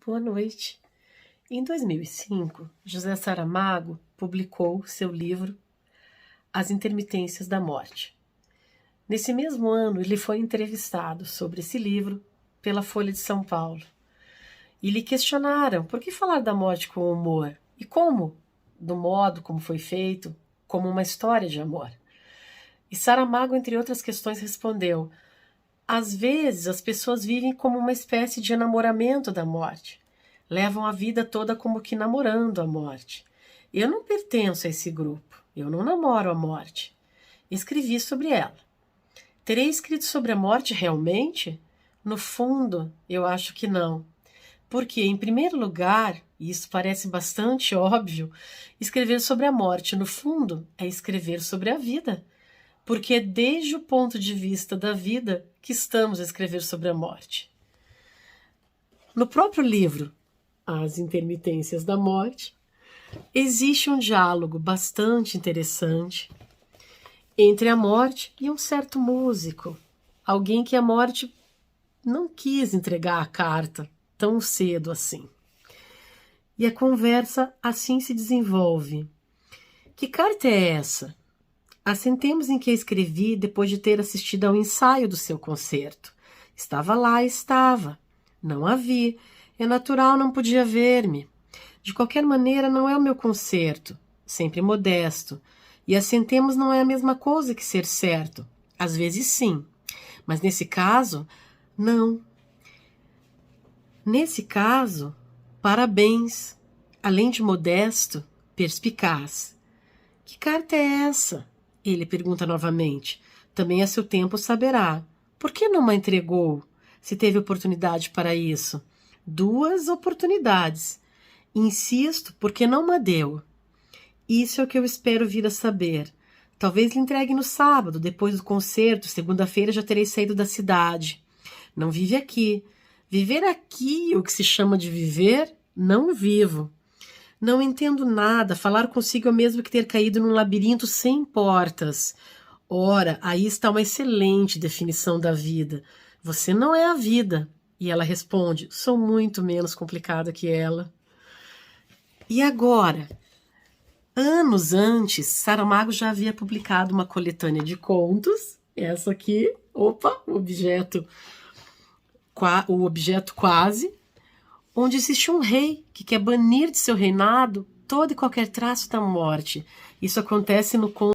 Boa noite. Em 2005, José Saramago publicou seu livro As Intermitências da Morte. Nesse mesmo ano, ele foi entrevistado sobre esse livro pela Folha de São Paulo. E lhe questionaram por que falar da morte com humor e como, do modo como foi feito, como uma história de amor. E Saramago, entre outras questões, respondeu: às vezes as pessoas vivem como uma espécie de enamoramento da morte. Levam a vida toda como que namorando a morte. Eu não pertenço a esse grupo. Eu não namoro a morte. Escrevi sobre ela. Terei escrito sobre a morte realmente? No fundo, eu acho que não. Porque, em primeiro lugar, e isso parece bastante óbvio, escrever sobre a morte, no fundo, é escrever sobre a vida. Porque é desde o ponto de vista da vida que estamos a escrever sobre a morte. No próprio livro, As Intermitências da Morte, existe um diálogo bastante interessante entre a morte e um certo músico, alguém que a morte não quis entregar a carta tão cedo assim. E a conversa assim se desenvolve. Que carta é essa? Assentemos em que a escrevi depois de ter assistido ao ensaio do seu concerto. Estava lá, estava. Não a vi. É natural, não podia ver-me. De qualquer maneira, não é o meu concerto. Sempre modesto. E assentemos não é a mesma coisa que ser certo. Às vezes sim. Mas nesse caso, não. Nesse caso, parabéns. Além de modesto, perspicaz. Que carta é essa? Ele pergunta novamente. Também a seu tempo saberá. Por que não a entregou, se teve oportunidade para isso? 2 oportunidades. Insisto, porque não a deu. Isso é o que eu espero vir a saber. Talvez lhe entregue no sábado, depois do concerto. Segunda-feira já terei saído da cidade. Não vive aqui. Viver aqui, o que se chama de viver, não vivo. Não entendo nada, falar consigo é o mesmo que ter caído num labirinto sem portas. Ora, aí está uma excelente definição da vida. Você não é a vida. E ela responde: sou muito menos complicada que ela. E agora? Anos antes, Saramago já havia publicado uma coletânea de contos. Essa aqui, opa, o objeto quase, onde existe um rei que quer banir de seu reinado todo e qualquer traço da morte. Isso acontece no conto